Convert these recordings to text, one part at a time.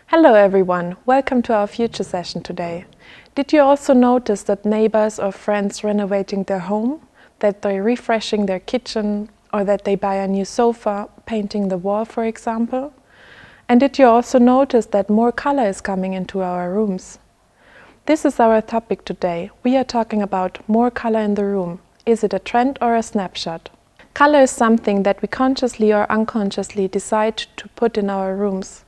Hello everyone, welcome to our future session today. Did you also notice that neighbors or friends renovating their home, that they're refreshing their kitchen, or that they buy a new sofa, painting the wall for example? And did you also notice that more color is coming into our rooms? This is our topic today. We are talking about more color in the room. Is it a trend or a snapshot? Color is something that we consciously or unconsciously decide to put in our rooms.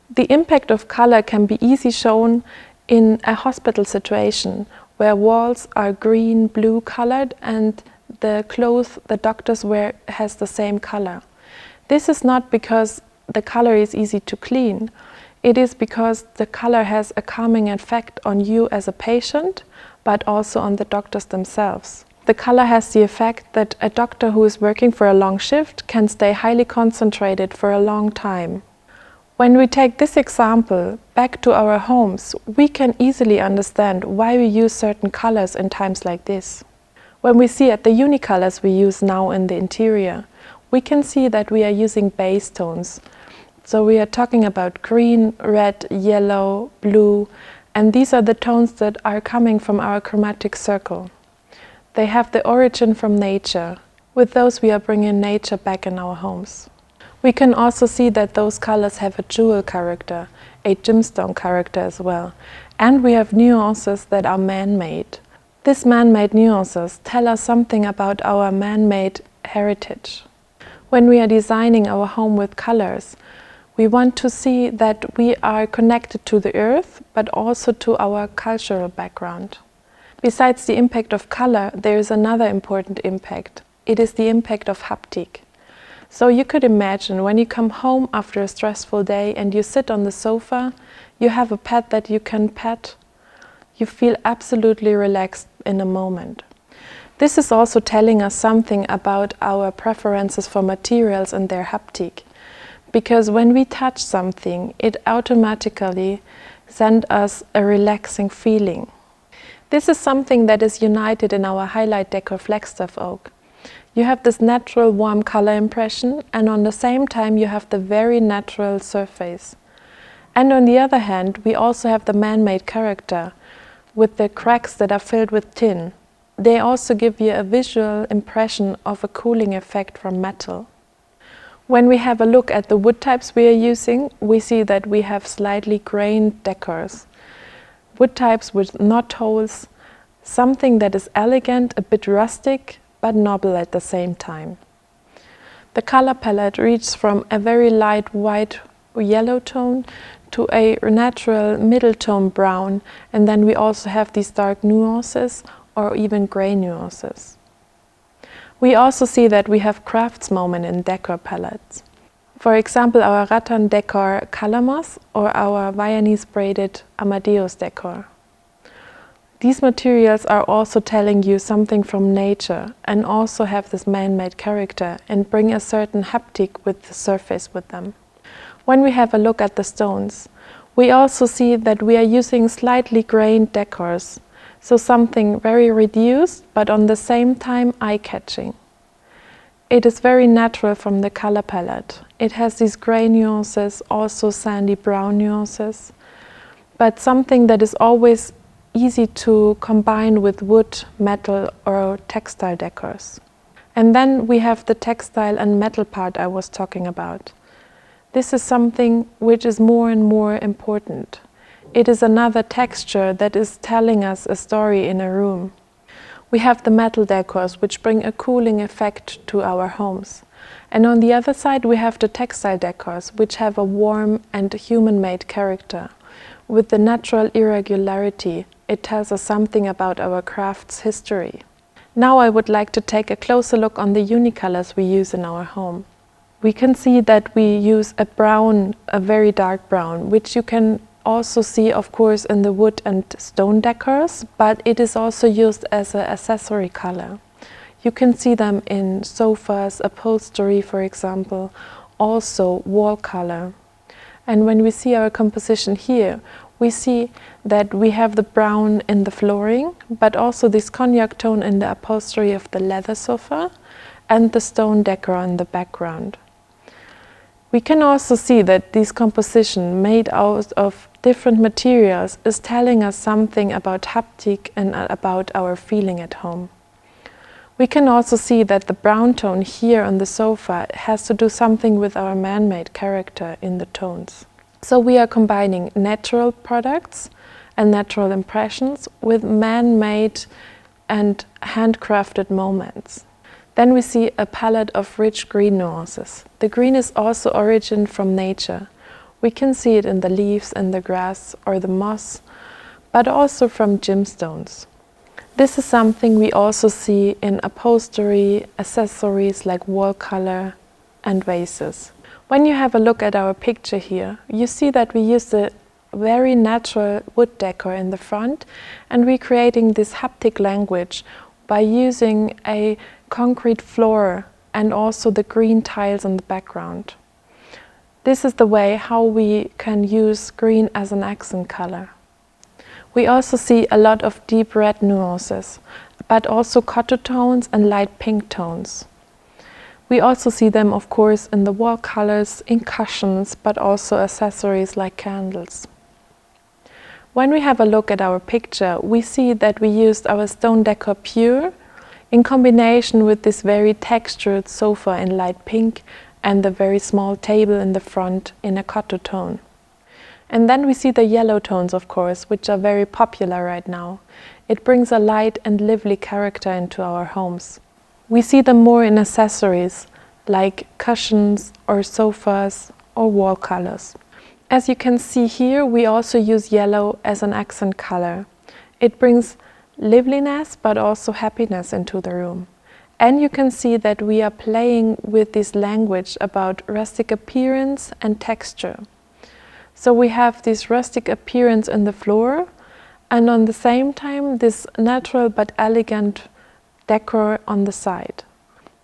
The impact of color can be easily shown in a hospital situation where walls are green, blue colored and the clothes the doctors wear has the same color. This is not because the color is easy to clean. It is because the color has a calming effect on you as a patient, but also on the doctors themselves. The color has the effect that a doctor who is working for a long shift can stay highly concentrated for a long time. When we take this example back to our homes, we can easily understand why we use certain colors in times like this. When we see at the unicolors we use now in the interior, we can see that we are using base tones. So we are talking about green, red, yellow, blue, and these are the tones that are coming from our chromatic circle. They have the origin from nature. With those we are bringing nature back in our homes. We can also see that those colors have a jewel character, a gemstone character as well. And we have nuances that are man-made. These man-made nuances tell us something about our man-made heritage. When we are designing our home with colors, we want to see that we are connected to the earth, but also to our cultural background. Besides the impact of color, there is another important impact. It is the impact of haptic. So you could imagine when you come home after a stressful day and you sit on the sofa, you have a pet that you can pet, you feel absolutely relaxed in a moment. This is also telling us something about our preferences for materials and their haptic. Because when we touch something, it automatically sends us a relaxing feeling. This is something that is united in our highlight decor Flagstaff oak. You have this natural warm color impression and on the same time you have the very natural surface. And on the other hand, we also have the man-made character with the cracks that are filled with tin. They also give you a visual impression of a cooling effect from metal. When we have a look at the wood types we are using, we see that we have slightly grained decors. Wood types with knot holes, something that is elegant, a bit rustic, but noble at the same time. The color palette reaches from a very light white yellow tone to a natural middle tone brown, and then we also have these dark nuances or even gray nuances. We also see that we have crafts moment in decor palettes. For example, our rattan decor color moss or our Viennese braided Amadeus decor. These materials are also telling you something from nature and also have this man-made character and bring a certain haptic with the surface with them. When we have a look at the stones, we also see that we are using slightly grained decors, so something very reduced but on the same time eye-catching. It is very natural from the color palette. It has these gray nuances, also sandy brown nuances, but something that is always easy to combine with wood, metal or textile decors. And then we have the textile and metal part I was talking about. This is something which is more and more important. It is another texture that is telling us a story in a room. We have the metal decors which bring a cooling effect to our homes. And on the other side we have the textile decors which have a warm and human-made character. With the natural irregularity, it tells us something about our craft's history. Now I would like to take a closer look on the unicolors we use in our home. We can see that we use a brown, a very dark brown, which you can also see of course in the wood and stone decors, but it is also used as an accessory color. You can see them in sofas, upholstery for example, also wall color. And when we see our composition here, we see that we have the brown in the flooring, but also this cognac tone in the upholstery of the leather sofa and the stone decor in the background. We can also see that this composition made out of different materials is telling us something about haptic and about our feeling at home. We can also see that the brown tone here on the sofa has to do something with our man-made character in the tones. So we are combining natural products and natural impressions with man-made and handcrafted moments. Then we see a palette of rich green nuances. The green is also origin from nature. We can see it in the leaves and the grass or the moss, but also from gemstones. This is something we also see in upholstery, accessories like wall color and vases. When you have a look at our picture here, you see that we use a very natural wood decor in the front, and we're creating this haptic language by using a concrete floor and also the green tiles in the background. This is the way how we can use green as an accent color. We also see a lot of deep red nuances, but also cotton tones and light pink tones. We also see them, of course, in the wall colors, in cushions, but also accessories like candles. When we have a look at our picture, we see that we used our stone decor pure in combination with this very textured sofa in light pink and the very small table in the front in a cotton tone. And then we see the yellow tones, of course, which are very popular right now. It brings a light and lively character into our homes. We see them more in accessories like cushions or sofas or wall colors. As you can see here, we also use yellow as an accent color. It brings liveliness but also happiness into the room. And you can see that we are playing with this language about rustic appearance and texture. So we have this rustic appearance in the floor, and on the same time this natural but elegant decor on the side.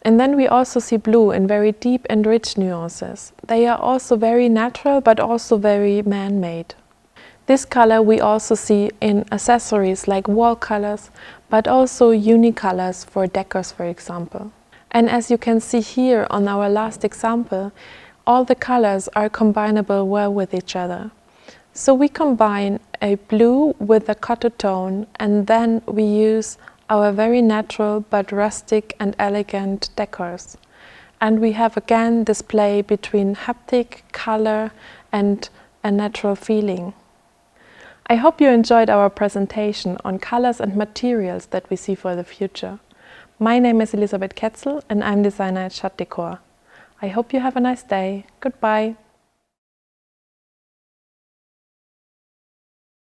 And then we also see blue in very deep and rich nuances. They are also very natural but also very man-made. This color we also see in accessories like wall colors, but also unicolors for decors, for example. And as you can see here on our last example, all the colors are combinable well with each other. So we combine a blue with a cotton tone, and then we use our very natural but rustic and elegant decors. And we have again this play between haptic, color and a natural feeling. I hope you enjoyed our presentation on colors and materials that we see for the future. My name is Elisabeth Ketzel and I'm designer at Schattdecor. I hope you have a nice day. Goodbye.